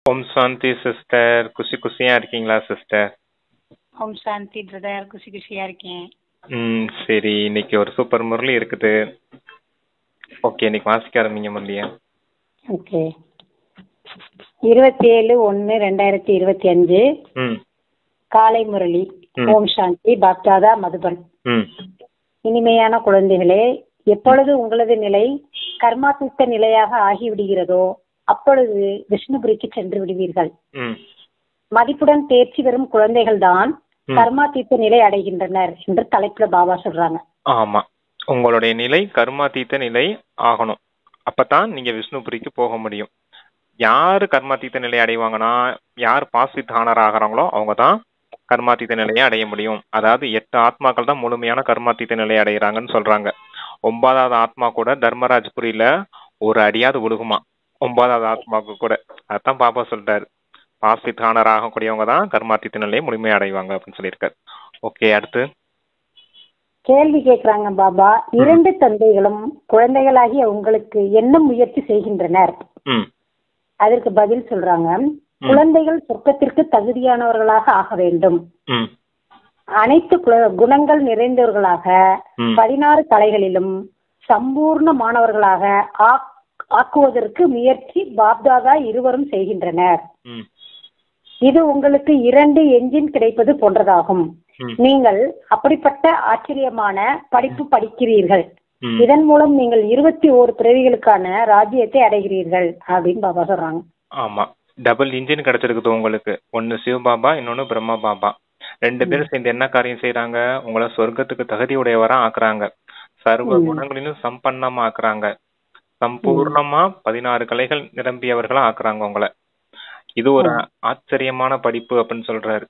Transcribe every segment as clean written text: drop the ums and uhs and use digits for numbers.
ஓம் சாந்தி sister. குஷியா இருக்கீங்களா sister? ஓம் சாந்தி பிரதர், குஷியா இருக்கேன். சரி, இன்னைக்கு ஒரு சூப்பர் முரளி இருக்குது. ஓகே, இன்னைக்கு வாசிக்க ஆரம்பிங்க முரளியா. ஓகே. 27/1/2025 காலை முரளி. ஓம் சாந்தி, பாப்தாதா, மதுபன். இனிமையான குழந்தைகளே, எப்பொழுது உங்களது நிலை கர்மாத்தீத்த நிலையாக ஆகிவிடுகிறதோ அப்பொழுது விஷ்ணுபுரிக்கு சென்று விடுவீர்கள். மதிப்புடன் தேர்ச்சி பெறும் குழந்தைகள் தான் கர்மாத்தீத்த நிலை அடைகின்றனர் என்று தலைப்புல பாபா சொல்றாங்க. ஆமா, உங்களுடைய நிலை கர்மாத்தீத்த நிலை ஆகணும். அப்பதான் நீங்க விஷ்ணுபுரிக்கு போக முடியும். யாரு கர்மாத்தீத்த நிலை அடைவாங்கன்னா, யார் பாஸ்வித் ஹானர் ஆகிறாங்களோ அவங்க தான் கர்மாத்தீத்த நிலையை அடைய முடியும். அதாவது 8 ஆத்மாக்கள் தான் முழுமையான கர்மாத்தீத்த நிலையை அடைகிறாங்கன்னு சொல்றாங்க. 9வது ஆத்மா கூட தர்மராஜ்புரியில ஒரு அடியாவது விழுகுமா 9வது ஆத்மாவுக்கு கூட. அதான் பாபா சொல்றாரு, பாஸ்வித் ஹானர் ஆகக்கூடியவங்க தான் கர்மாத்தீத்த நிலையை முழுமையை அடைவாங்க அப்படின்னு சொல்லியிருக்காரு. ஓகே, அடுத்து கேள்வி கேட்கிறாங்க பாபா. 2 தந்தைகளும் குழந்தைகளாகி உங்களுக்கு என்ன முயற்சி செய்கின்றனர்? அதற்கு பதில் சொல்றாங்க, குழந்தைகள் சொர்க்கத்திற்கு தகுதியானவர்களாக ஆக வேண்டும். அனைத்து குணங்கள் நிறைந்தவர்களாக 16 கலைகளிலும் சம்பூர்ணமானவர்களாக ஆக்குவதற்கு முயற்சி பாப்தாதா இருவரும் செய்கின்றனர். இது உங்களுக்கு 2 என்ஜின் கிடைப்பது போன்றதாகும். நீங்கள் அப்படிப்பட்ட ஆச்சரியமான படிப்பு படிக்கிறீர்கள். இதன் மூலம் நீங்கள் 21 பிறவிகளுக்கான ராஜ்யத்தை அடைகிறீர்கள் அப்படின்னு பாபா சொல்றாங்க. ஆமா, டபுள் இன்ஜின் கிடைச்சிருக்குது உங்களுக்கு. ஒன்னு சிவபாபா, இன்னொன்னு பிரம்மா பாபா. 2 பேரும் சேர்ந்து என்ன காரியம் செய்யறாங்க? உங்களை சொர்க்கத்துக்கு தகுதி உடையவரா ஆக்குறாங்க. சர்வ குணங்களிலும் சம்பன்னமா ஆக்குறாங்க. சம்பூர்ணமா 16 கலைகள் நிரம்பியவர்களா ஆக்குறாங்க உங்களை. இது ஒரு ஆச்சரியமான படிப்பு அப்படின்னு சொல்றாரு.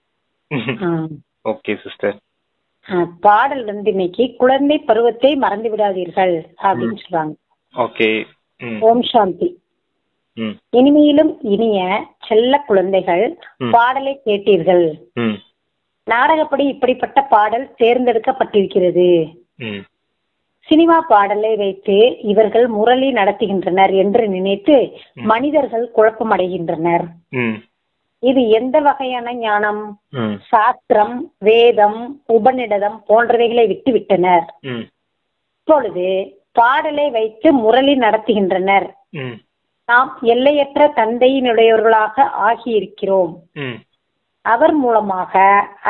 Okay sister. பாடல் இன்னைக்கு குழந்தை பருவத்தை மறந்து விடாதீர்கள் அப்படின்னு சொல்றாங்க. ஓகே. ஓம் சாந்தி. இனிமையிலும் இனிய செல்ல குழந்தைகள், பாடலை கேட்டீர்கள். நாடகப்படி இப்படிப்பட்ட பாடல் தேர்ந்தெடுக்கப்பட்டிருக்கிறது. சினிமா பாடலை வைத்து இவர்கள் முரளி நடத்துகின்றனர் என்று நினைத்து மனிதர்கள் குழப்பமடைகின்றனர். இது எந்த வகையான ஞானம்? சாஸ்திரம், வேதம், உபநிடதம் போன்றவைகளை விட்டு விட்டனர். இப்பொழுது பாடலை வைத்து முரளி நடத்துகின்றனர். நாம் எல்லையற்ற தந்தையினுடையவர்களாக ஆகியிருக்கிறோம். அவர் மூலமாக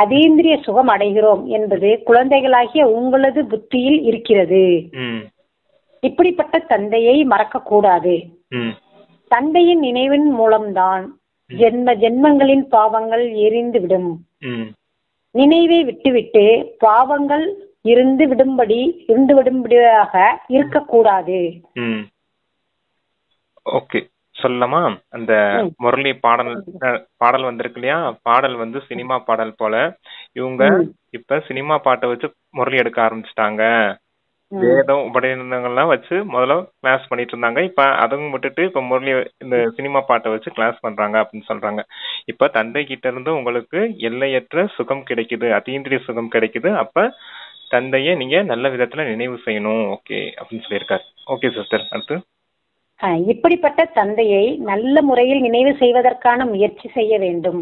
அதீந்திரிய சுகம் அடைகிறோம் என்பது குழந்தைகளாகிய உங்களது புத்தியில் இருக்கிறது. இப்படிப்பட்ட தந்தையை மறக்க கூடாது. தந்தையின் நினைவின் மூலம்தான் ஜென்மங்களின் பாவங்கள் எரிந்து விடும். நினைவை விட்டுவிட்டு பாவங்கள் இருந்து விடும்படியாக இருக்கக்கூடாது. ஓகே, சொல்லலாமா? அந்த முரளி பாடல் வந்திருக்கு இல்லையா? பாடல் வந்து சினிமா பாடல் போல. இவங்க இப்ப சினிமா பாட்டை வச்சு முரளி எடுக்க ஆரம்பிச்சிட்டாங்க. வேதம் உபநிடதங்கள்லாம் வச்சு முதல்ல கிளாஸ் பண்ணிட்டு இருந்தாங்க. இப்ப அதுவும் விட்டுட்டு இப்ப முரளி இந்த சினிமா பாட்டை வச்சு கிளாஸ் பண்றாங்க அப்படின்னு சொல்றாங்க. இப்ப தந்தை கிட்ட இருந்து உங்களுக்கு எல்லையற்ற சுகம் கிடைக்குது, அதீந்திரிய சுகம் கிடைக்குது. அப்ப தந்தைய நீங்க நல்ல விதத்துல நினைவு செய்யணும். ஓகே அப்படின்னு சொல்லியிருக்காரு. ஓகே சிஸ்டர், அடுத்து இப்படிப்பட்ட தந்தையை நல்ல முறையில் நினைவு செய்வதற்கான முயற்சி செய்ய வேண்டும்.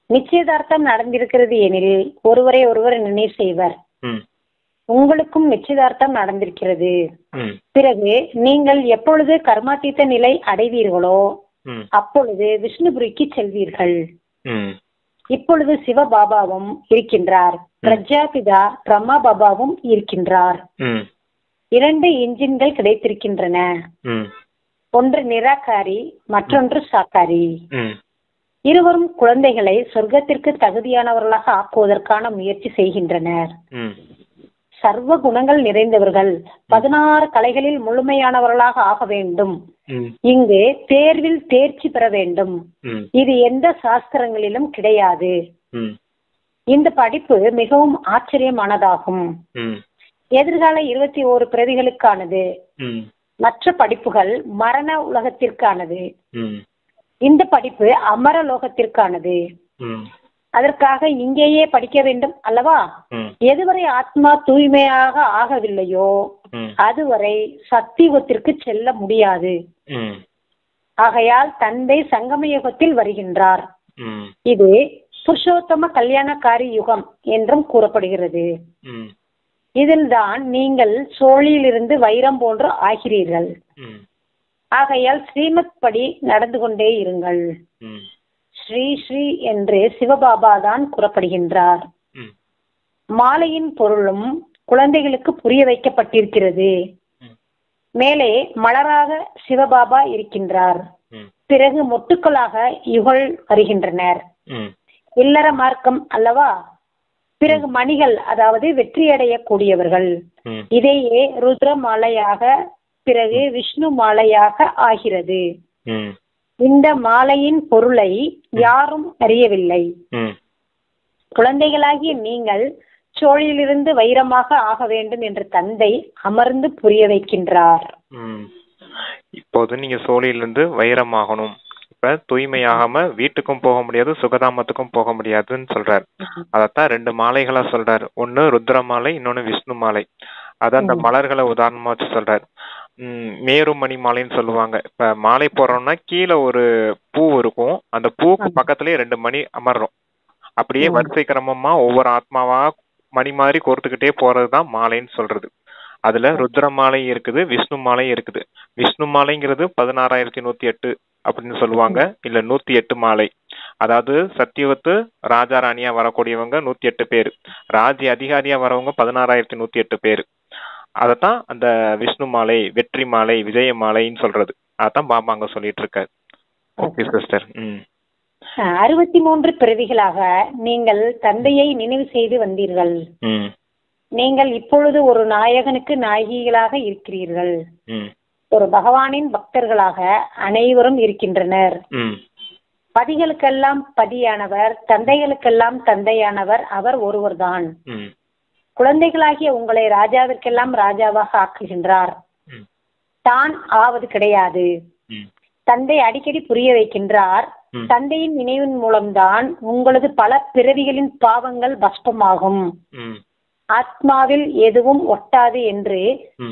நிச்சயதார்த்தம் நடந்திருக்கிறது எனில் ஒருவரை ஒருவர் நினைவு செய்வர். உங்களுக்கும் நிச்சயதார்த்தம் நடந்திருக்கிறது. பிறகு நீங்கள் எப்பொழுது கர்மாத்தீத்த நிலை அடைவீர்களோ அப்பொழுது விஷ்ணுபுரிக்கு செல்வீர்கள். இப்பொழுது சிவபாபாவும் இருக்கின்றார், பிரஜாபிதா பிரம்மா பாபாவும் இருக்கின்றார். 2 இன்ஜின்கள் கிடைத்திருக்கின்றன. ஒன்று நிராகாரி, மற்றொன்று சாக்காரி. இருவரும் குழந்தைகளை சொர்க்கத்திற்கு தகுதியானவர்களாக ஆக்குவதற்கான முயற்சி செய்கின்றனர். சர்வ குணங்கள் நிறைந்தவர்கள் 16 கலைகளில் முழுமையானவர்களாக ஆக வேண்டும். இங்கு தேர்வில் தேர்ச்சி பெற வேண்டும். இது எந்த சாஸ்திரங்களிலும் கிடையாது. இந்த படிப்பு மிகவும் ஆச்சரியமானதாகும். எதிர்கால 21 பிறவிகளுக்கானது. மற்ற படிப்புகள் மரண உலகத்திற்கானது. இந்த படிப்பு அமர லோகத்திற்கானது. அதற்காக இங்கேயே படிக்க வேண்டும் அல்லவா? எதுவரை ஆத்மா தூய்மையாக ஆகவில்லையோ அதுவரை சத்தியுகத்திற்கு செல்ல முடியாது. ஆகையால் தந்தை சங்கம யுகத்தில் வருகின்றார். ம் இது புருஷோத்தம கல்யாணக்காரி யுகம் என்றும் கூறப்படுகிறது. ம் இதில்தான் நீங்கள் சோழியிலிருந்து வைரம் போன்று ஆகிறீர்கள். ம் ஆகையால் ஸ்ரீமத் படி நடந்து கொண்டே இருங்கள். ம் ஸ்ரீ ஸ்ரீ என்று சிவபாபா தான் கூறப்படுகின்றார். ம் மாலையின் பொருளும் குழந்தைகளுக்கு புரிய வைக்கப்பட்டிருக்கிறது. ம் மேலே மலராக சிவபாபா இருக்கின்றார். ம் பிறகு மொட்டுக்களாக யுகள் வருகின்றனர். ம் இல்லற மார்க்கம் அல்லவா? பிறகு மணிகள், அதாவது வெற்றியடைய கூடியவர்கள். ம் இதையே ருத்ர மாலையாக, பிறகு விஷ்ணு மாலையாக ஆகிறது. ம் இந்த மாலையின் பொருளை யாரும் அறியவில்லை. ம் குழந்தைகளாகிய நீங்கள் சோழியிலிருந்து வைரமாக ஆக வேண்டும் என்று தந்தை அமர்ந்து புரிய வைக்கின்றார். ம் இப்போது நீங்க சோழியிலிருந்து வைரமாகணும். இப்ப தூய்மையாகாம வீட்டுக்கும் போக முடியாது, சுகதாமத்துக்கும் போக முடியாதுன்னு சொல்றாரு. அதத்தான் 2 மாலைகளா சொல்றாரு. ஒன்னு ருத்ர மாலை, இன்னொன்னு விஷ்ணு மாலை. அதான் அந்த மலர்களை உதாரணமா வச்சு சொல்றாரு. மேருமணி மாலைன்னு சொல்லுவாங்க. இப்ப மாலை போடுறோம்னா கீழே ஒரு பூ இருக்கும், அந்த பூவுக்கு பக்கத்துலயே 2 மணி அமர்றோம். அப்படியே வரிசை கிரமமா ஒவ்வொரு ஆத்மாவா மணி மாதிரி கோர்த்துக்கிட்டே போறதுதான் மாலைன்னு சொல்றது. அதுல ருத்ர மாலை இருக்குது, விஷ்ணு மாலை இருக்குது. விஷ்ணு மாலைங்கிறது 16,108 அப்படின்னு சொல்லுவாங்க, இல்ல 108 மாலை. அதாவது சத்தியவத்து ராஜா ராணியா வரக்கூடியவங்க 108 பேர், ராஜ்ய அதிகாரியா வரவங்க 16,108 பேர். அதத்தான் அந்த விஷ்ணு மாலை, வெற்றி மாலை, விஜய மாலைன்னு சொல்றது. அதான் பாபா அங்க சொல்லிட்டு இருக்காரு. Okay sister. 63 பிறவிகளாக நீங்கள் தந்தையை நினைவு செய்து வந்தீர்கள். நீங்கள் இப்பொழுது ஒரு நாயகனுக்கு நாயகிகளாக இருக்கிறீர்கள். ஒரு பகவானின் பக்தர்களாக அனைவரும் இருக்கின்றனர். பதிகளுக்கெல்லாம் பதியானவர், தந்தைகளுக்கெல்லாம் தந்தையானவர் அவர் ஒருவர்தான். குழந்தைகளாகிய உங்களை ராஜாவிற்கெல்லாம் ராஜாவாக ஆக்குகின்றார். தான் ஆவது கிடையாது. தந்தை அடிக்கடி புரிய வைக்கின்றார். தந்தையின் நினைவின் மூலம்தான் உங்களது பல பிறவிகளின் பாவங்கள் பஸ்பமாகும். ஆத்மாவில் எதுவும் ஒட்டாது என்று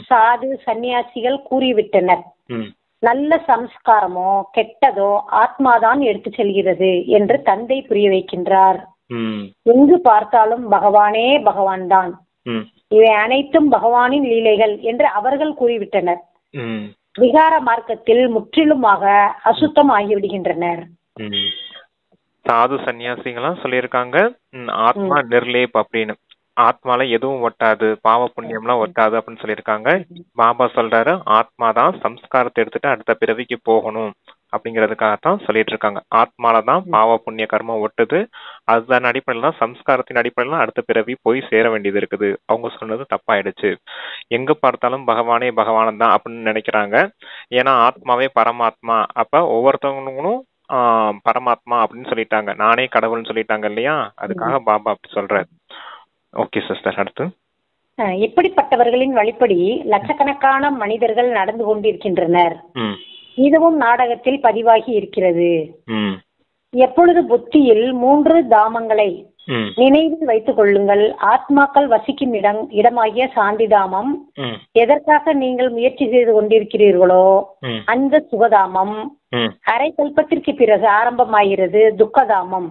சாது சன்னியாசிகள் கூறிவிட்டனர். நல்ல சம்ஸ்காரமோ கெட்டதோ ஆத்மாதான் எடுத்து செல்கிறது என்று தந்தை புரிய வைக்கின்றார். எங்கு பார்த்தாலும் பகவானே பகவான் தான், இவை அனைத்தும் பகவானின் லீலைகள் என்று அவர்கள் கூறிவிட்டனர். விகார மார்க்கத்தில் முற்றிலுமாக அசுத்தம் ஆகிவிடுகின்றனர். சாது சன்னியாசிகளாம் சொல்லியிருக்காங்க ஆத்மா நிர்லேப் அப்படின்னு. ஆத்மால எதுவும் ஒட்டாது, பாவ புண்ணியம்லாம் ஒட்டாது அப்படின்னு சொல்லியிருக்காங்க. பாபா சொல்றாரு ஆத்மா தான் சம்ஸ்காரத்தை எடுத்துட்டு அடுத்த பிறவிக்கு போகணும் அப்படிங்கறதுக்காகத்தான் சொல்லிட்டு இருக்காங்க. ஆத்மாலதான் பாவ புண்ணிய கர்மம் ஒட்டுது, அதுதான் அடிப்படையில தான் சம்ஸ்காரத்தின் அடிப்படையில அடுத்த பிறவி போய் சேர வேண்டியது இருக்குது. அவங்க சொன்னது தப்பாயிடுச்சு. எங்க பார்த்தாலும் பகவானே பகவான் தான் அப்படின்னு நினைக்கிறாங்க. ஏன்னா ஆத்மாவே பரமாத்மா. அப்ப ஒவ்வொருத்தவங்களும் பரமாத்மா அப்படின்னு சொல்லிட்டாங்க, நானே கடவுள்னு சொல்லிட்டாங்க இல்லையா? அதுக்காக பாபா அப்படி சொல்றாரு. ஓகே சிஸ்டர், அடுத்து. இப்படிப்பட்டவர்களின் வழிப்படி லட்சக்கணக்கான மனிதர்கள் நடந்து கொண்டிருக்கின்றனர். இதுவும் நாடகத்தில் பதிவாகி இருக்கிறது. எப்பொழுது புத்தியில் 3 தாமங்களை நினைவில் வைத்துக் கொள்ளுங்கள். ஆத்மாக்கள் வசிக்கும் இடமாகிய சாந்திதாமம், எதற்காக நீங்கள் முயற்சி செய்து கொண்டிருக்கிறீர்களோ அந்த சுகதாமம் அரை கல்பத்திற்கு பிறகு ஆரம்பமாகிறது துக்கதாமம்.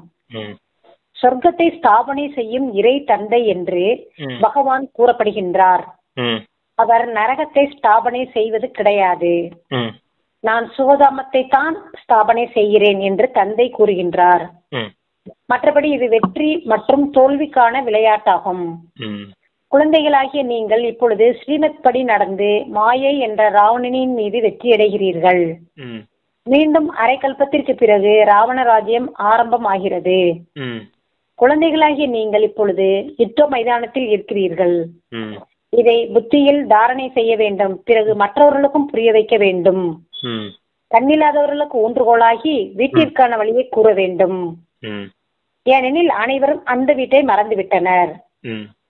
சொர்க்கத்தை ஸ்தாபனை செய்யும் இறை தந்தை என்று பகவான் கூறப்படுகின்றார். அவர் நரகத்தை ஸ்தாபனை செய்வது கிடையாது. நான் சுகதாமத்தை தான் ஸ்தாபனை செய்கிறேன் என்று தந்தை கூறுகின்றார். மற்றபடி இது வெற்றி மற்றும் தோல்விக்கான விளையாட்டாகும். குழந்தைகளாகிய நீங்கள் இப்பொழுது ஸ்ரீமத் படி நடந்து மாயை என்ற ராவணனின் மீது வெற்றியடைகிறீர்கள். மீண்டும் அரை கல்பத்திற்கு பிறகு ராவண ராஜ்யம் ஆரம்பம் ஆகிறது. குழந்தைகளாகிய நீங்கள் இப்பொழுது யுத்த மைதானத்தில் இருக்கிறீர்கள். இதை புத்தியில் தாரணை செய்ய வேண்டும். பிறகு மற்றவர்களுக்கும் புரிய வைக்க வேண்டும். கண்ணில்லாதவர்களுக்கு ஊன்றுகோலாகி வீட்டிற்கான வழியை கூற வேண்டும். ஏனெனில் அனைவரும் அந்த வீட்டை மறந்துவிட்டனர்.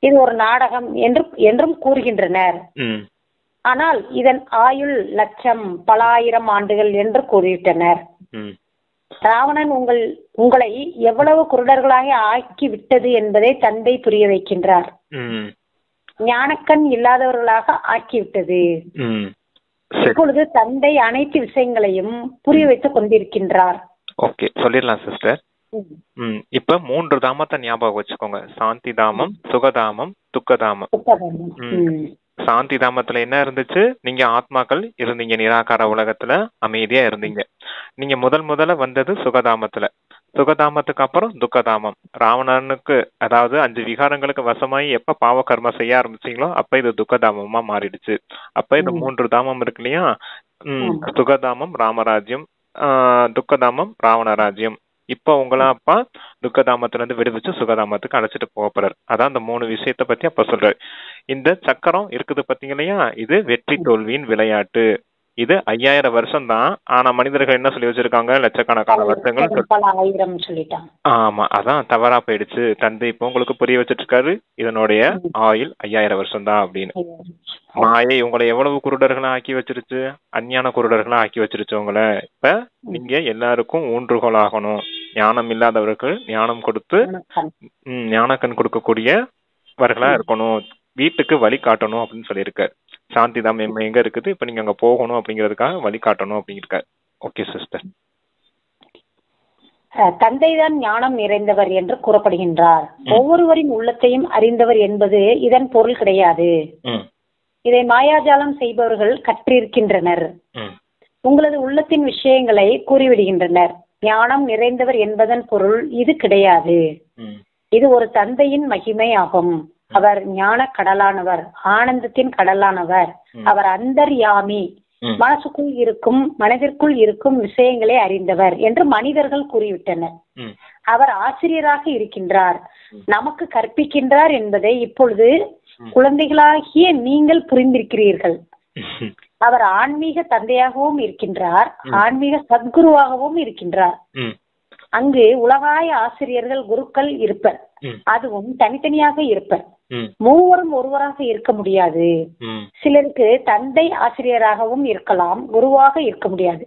இது ஒரு நாடகம் என்றும் கூறுகின்றனர். ஆனால் இதன் ஆயுள் லட்சம், பல ஆயிரம் ஆண்டுகள் என்று கூறிவிட்டனர். ராவணன் உங்களை எவ்வளவு குருடர்களாக ஆக்கி விட்டது என்பதை தந்தை புரிய வைக்கின்றார். ஞானக்கண் இல்லாதவர்களாக ஆக்கிவிட்டது. சரி. இப்பொழுது தந்தை அனைத்து விஷயங்களையும் புரிய வைத்துக் கொண்டிருக்கின்றார். ஓகே, சொல்லிடலாம் சிஸ்டர். ம். இப்ப 3 தாமத்தை ஞாபகம் வச்சுக்கோங்க. சாந்தி தாமம், சுகதாமம், துக்கதாமம். புத்தகம். ம். சாந்தி தாமத்துல என்ன இருந்துச்சு? நீங்க ஆத்மாக்கள் இருந்தீங்க, நிராகார உலகத்துல அமைதியா இருந்தீங்க. நீங்க முதல்ல வந்தது சுகதாமத்துல. சுகதாமத்துக்கு அப்புறம் துக்கதாமம். ராவணனுக்கு, அதாவது 5 விகாரங்களுக்கு வசமாயி எப்ப பாவ கர்ம செய்ய ஆரம்பிச்சீங்களோ அப்ப இது துக்கதாமமா மாறிடுச்சு. அப்ப இந்த 3 தாமம் இருக்கு இல்லையா? சுகதாமம் ராமராஜ்யம், துக்கதாமம் ராவணராஜ்யம். இப்ப உங்கள அப்பா துக்கதாமத்துல இருந்து விடுவிச்சு சுகதாமத்துக்கு அழைச்சிட்டு போக போறாரு. அதான் இந்த 3 விஷயத்த பத்தி அப்ப சொல்றாரு. இந்த சக்கரம் இருக்குது பாத்தீங்க இல்லையா? இது வெற்றி தோல்வியின் விளையாட்டு. இது 5000 வருஷம் தான். ஆனா மனிதர்கள் என்ன சொல்லி வச்சிருக்காங்க? லட்சக்கணக்கான வருஷங்கள். பல ஆயிரம் சொல்லிட்டாங்க. ஆமா, அதான் தவறா போயிடுச்சு. தந்தை இப்போ உங்களுக்கு புரிய வச்சிட்டு இருக்காரு, இதனுடைய ஆயுள் 5000 வருஷம் தான் அப்படின்னு. மாயை உங்களை எவ்வளவு குருடர்களா ஆக்கி வச்சிருச்சு? அஞ்ஞான குருடர்களா ஆக்கி வச்சிருச்சு உங்களை. இப்ப நீங்க எல்லாருக்கும் ஊன்றுகோல் ஆகணும். ஞானம் இல்லாதவர்கள் ஞானம் கொடுத்து ஞானக்கண் கொடுக்கக்கூடியவர்களா இருக்கணும். வீட்டுக்கு வழி காட்டணும் அப்படின்னு சொல்லியிருக்காரு. சாந்தி தாம் எங்க இருக்குது, இப்ப நீங்க அங்க போகணும் அப்படிங்கிறதுக்காக வழி காட்டணும் அப்படிங்கிருக்காரு. Okay sister. தந்தைதான் ஞானம் நிறைந்தவர் என்று கூறப்படுகின்றார். ஒவ்வொருவரின் உள்ளத்தையும் அறிந்தவர் என்பது இதன் பொருள் கிடையாது. இதை மாயாஜாலம் செய்பவர்கள் கற்றிருக்கின்றனர். உங்களது உள்ளத்தின் விஷயங்களை கூறிவிடுகின்றனர். ஞானம் நிறைந்தவர் என்பதன் பொருள் இது கிடையாது. இது ஒரு தந்தையின் மகிமை ஆகும். அவர் ஞான கடலானவர், ஆனந்தத்தின் கடலானவர். அவர் அந்தர்யாமி, மனதிற்குள் இருக்கும் விஷயங்களை அறிந்தவர் என்று மனிதர்கள் கூறிவிட்டனர். அவர் ஆசிரியராக இருக்கின்றார், நமக்கு கற்பிக்கின்றார் என்பதை இப்பொழுது குழந்தைகளாகிய நீங்கள் புரிந்திருக்கிறீர்கள். அவர் ஆன்மீக தந்தையாகவும் இருக்கின்றார், ஆன்மீக சத்குருவாகவும் இருக்கின்றார். அங்கு உலகாய ஆசிரியர்கள் குருக்கள் இருப்பர், அதுவும் தனித்தனியாக இருப்பர். மூவரும் ஒருவராக இருக்க முடியாது. சிலருக்கு தந்தை ஆசிரியராகவும் இருக்கலாம், குருவாக இருக்க முடியாது.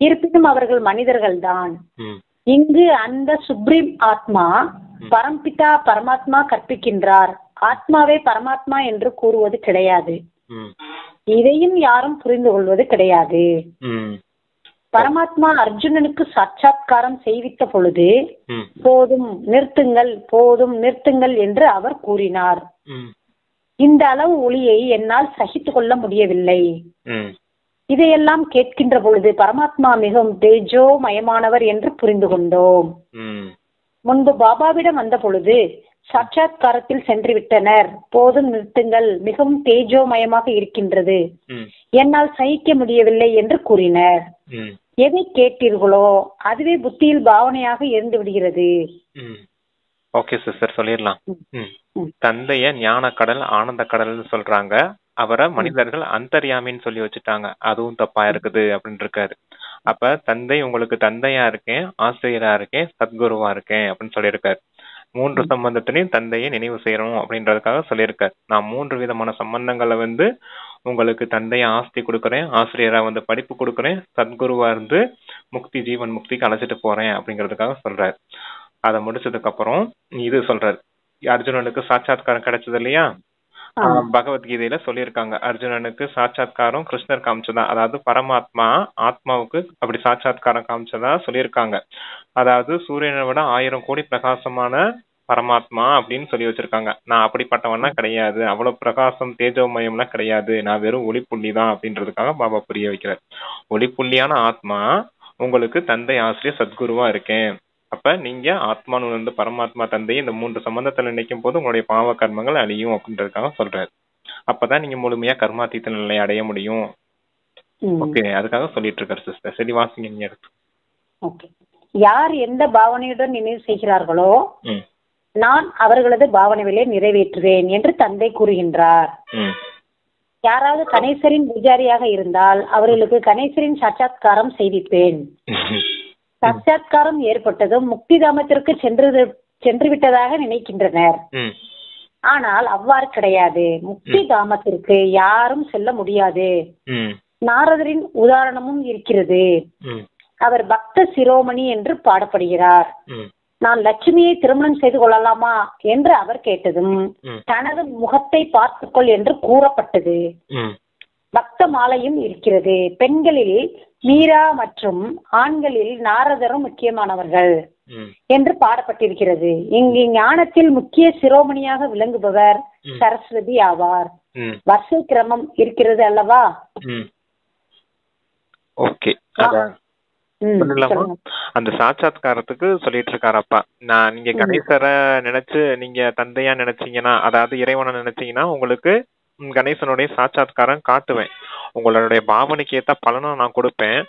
இருப்பினும் அவர்கள் மனிதர்கள் தான். இங்கு அந்த சுப்ரீம் ஆத்மா பரம்பிதா பரமாத்மா கற்பிக்கின்றார். ஆத்மாவே பரமாத்மா என்று கூறுவது கிடையாது. இதையும் யாரும் புரிந்து கொள்வது கிடையாது. பரமாத்மா அர்ஜுனனுக்கு சாட்சாத்காரம் செய்வித்த பொழுது போதும் நிறுத்துங்கள், போதும் நிறுத்துங்கள் என்று அவர் கூறினார். இந்த அளவு ஒளியை என்னால் சகித்து கொள்ள முடியவில்லை. இதையெல்லாம் கேட்கின்ற பொழுது பரமாத்மா மிகவும் தேஜோமயமானவர் என்று புரிந்து கொண்டோம். முன்பு பாபாவிடம் வந்த பொழுது சாட்சாத்காரத்தில் சென்று விட்டனர், போதும் நிறுத்துங்கள், மிகவும் தேஜோமயமாக இருக்கின்றது, என்னால் சகிக்க முடியவில்லை என்று கூறினர். எதை கேட்டீர்களோ அதுவே புத்தியில் பாவனையாக இருந்து விடுகிறது. ஓகே சிஸ்டர், சொல்லிடலாம். தந்தைய ஞான கடல், ஆனந்த கடல் சொல்றாங்க. அவரை மனிதர்கள் அந்தர்யாமின்னு சொல்லி வச்சுட்டாங்க. அதுவும் தப்பா இருக்குது அப்படின்னு இருக்காரு. அப்ப தந்தை உங்களுக்கு தந்தையா இருக்கேன், ஆசிரியரா இருக்கேன், சத்குருவா இருக்கேன் அப்படின்னு சொல்லியிருக்காரு. 3 சம்பந்தத்திலையும் தந்தையை நினைவு செய்யணும் அப்படின்றதுக்காக சொல்லியிருக்காரு. நான் 3 விதமான சம்பந்தங்களை உங்களுக்கு தந்தைய ஆஸ்தி கொடுக்குறேன், ஆசிரியரா படிப்பு கொடுக்குறேன், சத்குருவா இருந்து முக்தி ஜீவன் முக்திக்கு அழைச்சிட்டு போறேன் அப்படிங்கிறதுக்காக சொல்றாரு. அதை முடிச்சதுக்கு அப்புறம் இது சொல்றாரு, அர்ஜுனனுக்கு சாட்சாத்காரம் கிடைச்சது இல்லையா? பகவத்கீதையில சொல்லியிருக்காங்க, அர்ஜுனனுக்கு சாட்சாத்காரம் கிருஷ்ணர் காமிச்சதா, அதாவது பரமாத்மா ஆத்மாவுக்கு அப்படி சாட்சாத்காரம் காமிச்சதா சொல்லியிருக்காங்க. அதாவது சூரியனை விட 1000 கோடி பிரகாசமான பரமாத்மா அப்படின்னு சொல்லி வச்சிருக்காங்க. நான் அப்படிப்பட்டவன்னா கிடையாது, அவ்வளவு பிரகாசம் தேஜோமயம்லாம் கிடையாது, நான் வெறும் ஒளிப்புள்ளி தான் அப்படின்றதுக்காக பாபா புரிய வைக்கிறார். ஒளிப்புள்ளியான ஆத்மா உங்களுக்கு தந்தை ஆசிரியர் சத்குருவா இருக்கேன். அப்ப நீங்க ஆத்மானு பரமாத்மா தந்தையை இந்த 3 சம்பந்தத்துல நினைக்கும் போது உங்களுடைய பாவ கர்மங்கள் அழியும் அப்படின்றதுக்காக சொல்றாரு. அப்பதான் நீங்க முழுமையா கர்மாத்தீத நிலையை அடைய முடியும். ஓகே, அதுக்காக சொல்லிட்டு இருக்காரு சிஸ்டர். சரி, வாசிங்க நீங்க எடுத்து. ஓகே. யார் எந்த பாவனையுடன் நினைவு செய்கிறார்களோ நான் அவர்களது பாவனைகளை நிறைவேற்றுவேன் என்று தந்தை கூறுகின்றார். யாராவது கணேசரின் பூஜாரியாக இருந்தால் அவர்களுக்கு கணேசரின் சாட்சாத்காரம் செய்விப்பேன். சாட்சாத்காரம் ஏற்பட்டதும் முக்தி தாமத்திற்கு சென்று விட்டதாக நினைக்கின்றனர். ஆனால் அவ்வாறு கிடையாது. முக்தி தாமத்திற்கு யாரும் செல்ல முடியாது. நாரதரின் உதாரணமும் இருக்கிறது. அவர் பக்த சிரோமணி என்று பாடப்படுகிறார். நான் லட்சுமியை திருமணம் செய்து கொள்ளலாமா என்று அவர் கேட்டதும் தனது முகத்தை பார்த்துக்கொள் என்று கூறப்பட்டது. பக்த மாலையும் இருக்கிறது. பெண்களில் மீரா மற்றும் ஆண்களில் நாரதரும் முக்கியமானவர்கள் என்று பாடப்பட்டிருக்கிறது. இங்கு ஞானத்தில் முக்கிய சிரோமணியாக விளங்குபவர் சரஸ்வதி ஆவார். வரிசை கிரமம் இருக்கிறது அல்லவா? ஓகே, அந்த சாட்சாத்காரத்துக்கு சொல்லிட்டு இருக்காரப்பா. நீங்க கணேசரை நினைச்சு நீங்க தந்தையா நினைச்சீங்கன்னா, அதாவது இறைவனை நினைச்சீங்கன்னா உங்களுக்கு கணேசனுடைய சாட்சாத்காரம் காட்டுவேன். உங்களுடைய பாவனைக்கு ஏத்த பலனும் நான் கொடுப்பேன்.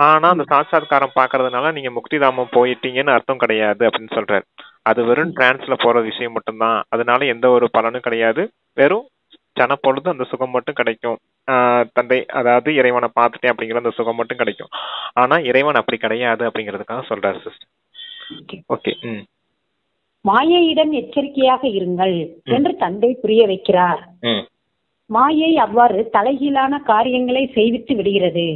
ஆனா அந்த சாட்சாத்காரம் பாக்குறதுனால நீங்க முக்திதாமம் போயிட்டீங்கன்னு அர்த்தம் கிடையாது அப்படின்னு சொல்றாரு. அது வெறும் டிரான்ஸ்ல போற விஷயம் மட்டும்தான். அதனால எந்த ஒரு பலனும் கிடையாது. வெறும் ஜனப்பொழுது அந்த சுகம் மட்டும் கிடைக்கும். தந்தை அதாவது இறைவனை பார்த்துட்டேன் அப்படிங்கிற அந்த சுகம் மட்டும் கிடைக்கும். ஆனா இறைவன் அப்படி கிடையாது அப்படிங்கறதுக்காக சொல்றாரு சிஸ்டர். ஓகே. மாயையிடம் எச்சரிக்கையாக இருங்கள் என்று தந்தை புரிய வைக்கிறார். மாயை அவ்வாறு தலைகீழான காரியங்களை செய்வித்து விடுகிறது.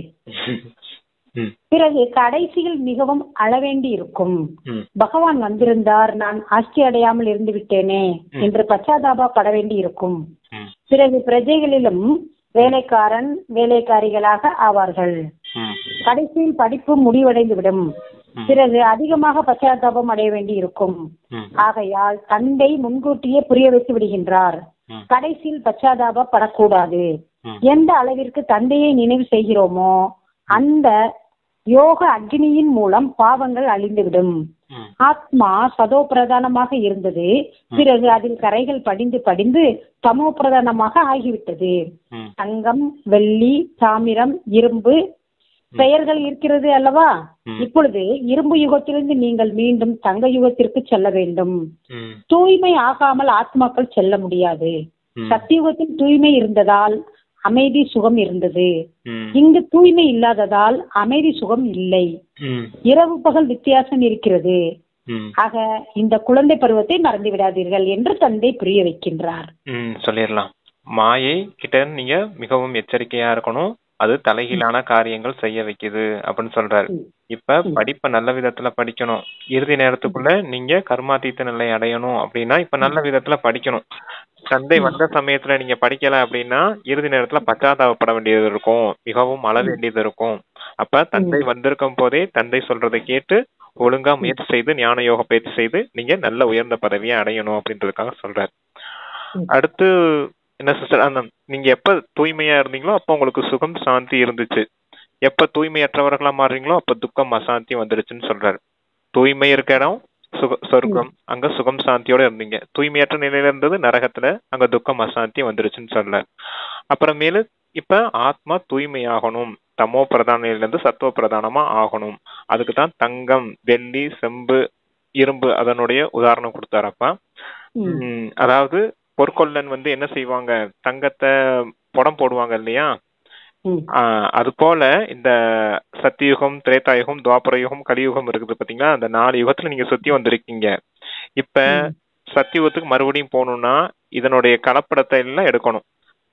பிறகு கடைசியில் மிகவும் அழவேண்டி இருக்கும். பகவான் வந்திருந்தார், நான் ஆட்சி அடையாமல் இருந்து விட்டேனே என்று பச்சாதாபப்பட வேண்டி இருக்கும். பிறகு பிரஜைகளிலும் வேலைக்காரன் வேலைக்காரிகளாக ஆவார்கள். கடைசியில் படிப்பு முடிவடைந்துவிடும். பிறகு அதிகமாக பச்சாதாபம் அடைய வேண்டி இருக்கும். ஆகையால் தந்தை முன்கூட்டியே புரிய வைத்து விடுகின்றார், கடைசியில் பச்சாதாபப்படக்கூடாது. எந்த அளவிற்கு தந்தையை நினைவு செய்கிறோமோ அந்த யோக அக்னியின் மூலம் பாவங்கள் அழிந்துவிடும். ஆத்மா சதோ பிரதானமாக இருந்தது, பிறகு அதில் கரைகள் படிந்து படிந்து தமோ பிரதானமாக ஆகிவிட்டது. தங்கம், வெள்ளி, தாமிரம், இரும்பு பெயர்கள் இருக்கிறது அல்லவா? இப்பொழுது இரும்பு யுகத்திலிருந்து நீங்கள் மீண்டும் தங்க யுகத்திற்கு செல்ல வேண்டும். தூய்மை ஆகாமல் ஆத்மாக்கள் செல்ல முடியாது. சத்தியுகத்தில் தூய்மை இருந்ததால் அமைதி சுகம் இருந்தது. இங்கு தூய்மை இல்லாததால் அமைதி சுகம் இல்லை. இரவு பகல் வித்தியாசம் இருக்கிறது. ஆக இந்த குழந்தை பருவத்தை மறந்து விடாதீர்கள் என்று தந்தை புரிய வைக்கின்றார். சொல்லிடலாம். மாயை கிட்ட நீங்க மிகவும் எச்சரிக்கையா இருக்கணும். அது தலைகீழான காரியங்கள் செய்ய வைக்குது அப்படின்னு சொல்றாரு. இப்ப படிப்பை நல்ல விதத்துல படிக்கணும். இறுதி நேரத்துக்குள்ள நீங்க கர்மாதீத்த நிலை அடையணும் அப்படின்னா இப்ப நல்ல விதத்துல படிக்கணும். தந்தை வந்த சமயத்துல நீங்க படிக்கல அப்படின்னா இறுதி நேரத்துல பச்சாதாபப்பட வேண்டியது இருக்கும், மிகவும் அழ வேண்டியது இருக்கும். அப்ப தந்தை வந்திருக்கும் போதே தந்தை சொல்றதை கேட்டு ஒழுங்கா முயற்சி செய்து ஞான யோக பயிற்சி செய்து நீங்க நல்ல உயர்ந்த பதவியை அடையணும் அப்படின்றதுக்காக சொல்றாரு. அடுத்து என்ன சிஸ்டர், நீங்க எப்ப தூய்மையா இருந்தீங்களோ அப்ப உங்களுக்கு சுகம் சாந்தி இருந்துச்சு. எப்ப தூய்மையற்றவர்களா மாறுறீங்களோ அப்ப துக்கம் அசாந்தி வந்துருச்சுன்னு சொல்றாரு. தூய்மை இருக்க இடம் சொர்க்கம், அங்க சுகம் சாந்தியோட இருந்தீங்க. தூய்மையற்ற நிலையில இருந்தது நரகத்துல, அங்க துக்கம் அசாந்தி வந்துருச்சுன்னு சொல்றாரு. அப்புறமேலு இப்ப ஆத்மா தூய்மையாகணும், தமோ பிரதான நிலையில இருந்து சத்துவ பிரதானமா ஆகணும். அதுக்குதான் தங்கம், வெள்ளி, செம்பு, இரும்பு அதனுடைய உதாரணம் கொடுத்தாரப்பா. அதாவது பொற்கொள்ளன் என்ன செய்வாங்க, தங்கத்தை புடம் போடுவாங்க இல்லையா? அது போல இந்த சத்தியுகம், திரேதாயுகம், துவாபர யுகம், கலியுகம் இருக்குது பாத்தீங்களா? அந்த 4 யுகத்துல நீங்க சுத்தி வந்திருக்கீங்க. இப்ப சத்தியுகத்துக்கு மறுபடியும் போகணும்னா இதனுடைய கலப்படத்தை எல்லாம் எடுக்கணும்.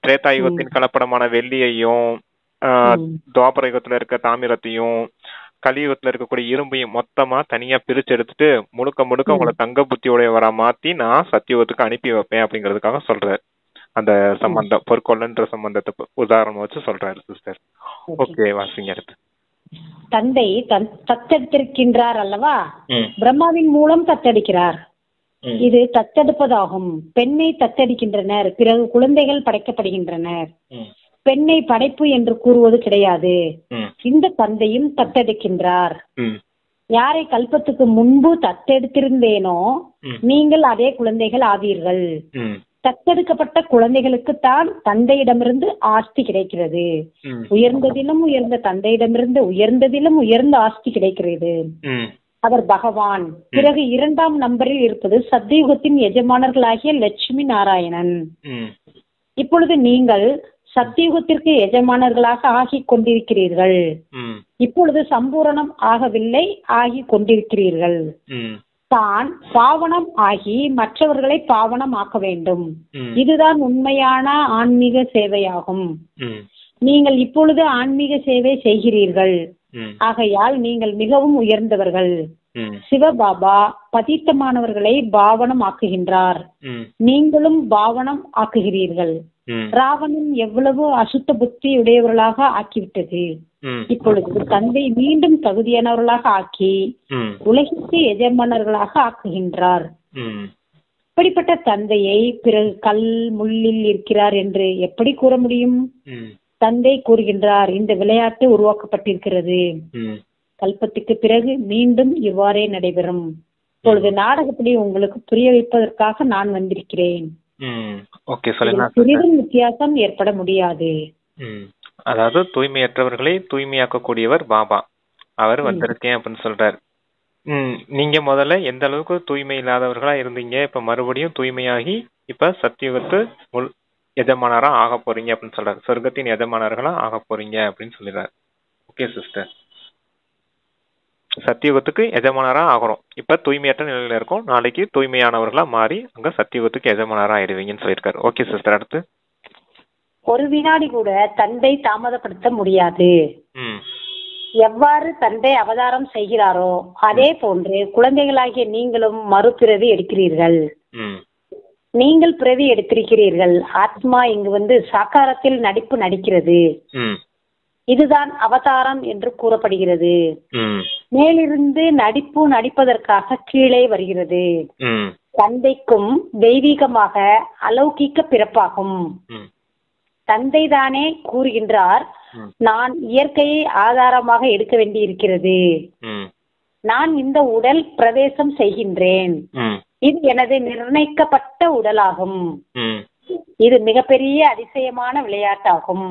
திரேதாயுகத்தின் கலப்படமான வெள்ளியையும், துவாபர யுகத்துல இருக்க தாமிரத்தையும், கலியுகத்துல இருக்கக்கூடிய இரும்பையும் மொத்தமா தனியா பிரிச்சு எடுத்துட்டு முழுக்க முழுக்க உங்களை தங்க புத்தியோட மாத்தி நான் சத்தியுகத்துக்கு அனுப்பி வைப்பேன் அப்படிங்கறதுக்காக சொல்றாரு. அந்த சம்பந்தம் பொற்கொள்ளன்ற சம்பந்தத்தை உதாரணம் வச்சு சொல்றாரு சிஸ்டர். ஓகே, வாசிங்க அடுத்து. தந்தை தத்தெடுத்திருக்கின்றார் அல்லவா? பிரம்மாவின் மூலம் தத்தெடுக்கிறார். இது தத்தெடுப்பதாகும். பெண்ணை தத்தெடுக்கின்றனர், பிறகு குழந்தைகள் படைக்கப்படுகின்றனர். பெண்ணை படைப்பு என்று கூறுவது கிடையாது. இந்த தந்தையும் தத்தெடுக்கின்றார். யாரை கல்பத்துக்கு முன்பு தத்தெடுத்திருந்தேனோ நீங்கள் அதே குழந்தைகள் ஆவீர்கள். தத்தெடுக்கப்பட்ட குழந்தைகளுக்கு தான் தந்தையிடமிருந்து ஆஸ்தி கிடைக்கிறது. உயர்ந்ததிலும் உயர்ந்த தந்தையிடமிருந்து உயர்ந்ததிலும் உயர்ந்த ஆஸ்தி கிடைக்கிறது. அவர் பகவான். பிறகு 2ஆம் நம்பரில் இருப்பது சத்தியுகத்தின் எஜமானர்களாகிய லட்சுமி நாராயணன். இப்பொழுது நீங்கள் சத்தியுகத்திற்கு எஜமானர்களாக ஆகி கொண்டிருக்கிறீர்கள். இப்பொழுது சம்பூரணம் ஆகவில்லை, ஆகி கொண்டிருக்கிறீர்கள். தான் பாவனம் ஆகி மற்றவர்களை பாவனம் ஆக்க வேண்டும். இதுதான் உண்மையான ஆன்மீக சேவையாகும். நீங்கள் இப்பொழுது ஆன்மீக சேவை செய்கிறீர்கள். ஆகையால் நீங்கள் மிகவும் உயர்ந்தவர்கள். சிவபாபா பதித்தமானவர்களை பாவனம் ஆக்குகின்றார். நீங்களும் பாவனம் ஆக்குகிறீர்கள். ராவணன் எவ்வளவோ அசுத்த புத்தி உடையவர்களாக ஆக்கிவிட்டது. இப்பொழுது தந்தை மீண்டும் தகுதியானவர்களாக ஆக்கி உலகிற்கு எஜமானர்களாக ஆக்குகின்றார். இப்படிப்பட்ட தந்தையை பிறகு கல் முள்ளில் இருக்கிறார் என்று எப்படி கூற முடியும்? தந்தை கூறுகின்றார், இந்த விளையாட்டு உருவாக்கப்பட்டிருக்கிறது, கல்பத்துக்கு பிறகு மீண்டும் இவ்வாறே நடைபெறும். இப்பொழுது நாடகப்படி உங்களுக்கு புரிய வைப்பதற்காக நான் வந்திருக்கிறேன். சிறிதும் வித்தியாசம் ஏற்பட முடியாது. அதாவது தூய்மையற்றவர்களை தூய்மையாக்கக்கூடியவர் பாபா, அவர் வந்திருக்கேன் அப்படின்னு சொல்றாரு. நீங்க முதல்ல எந்த அளவுக்கு தூய்மை இல்லாதவர்களா இருந்தீங்க, இப்ப மறுபடியும் தூய்மையாகி இப்ப சத்தியுகத்து எஜமானரா ஆக போறீங்க அப்படின்னு சொல்றாரு. சொர்க்கத்தின் எஜமானர்களா ஆக போறீங்க அப்படின்னு சொல்லிடுறாரு. ஓகே சிஸ்டர், சத்தியுகத்துக்கு எஜமானரா ஆகிறோம். இப்ப தூய்மையற்ற நிலையில இருக்கும், நாளைக்கு தூய்மையானவர்களா மாறி அங்க சத்தியுகத்துக்கு எஜமானரா ஆயிடுவீங்கன்னு சொல்லியிருக்காரு. ஓகே சிஸ்டர், அடுத்து ஒரு வினாடி கூட தந்தை தாமதப்படுத்த முடியாது. எவ்வாறு தந்தை அவதாரம் செய்கிறாரோ அதே போன்று குழந்தைகளாகிய நீங்களும் மறுபிறவி எடுக்கிறீர்கள். நீங்கள் பிறவி எடுத்திருக்கிறீர்கள். ஆத்மா இங்கு சாக்காரத்தில் நடிப்பு நடிக்கிறது. இதுதான் அவதாரம் என்று கூறப்படுகிறது. மேலிருந்து நடிப்பு நடிப்பதற்காக கீழே வருகிறது. தந்தைக்கும் தெய்வீகமாக அலௌகிக்க பிறப்பாகும். தந்தை தானே கூறுகின்றார், நான் இயற்கையை ஆதாரமாக எடுக்க வேண்டி இருக்கிறது. நான் இந்த உடல் பிரவேசம் செய்கின்றேன். இது எனது நிர்ணயிக்கப்பட்ட உடலாகும். இது மிகப்பெரிய அதிசயமான விளையாட்டாகும்.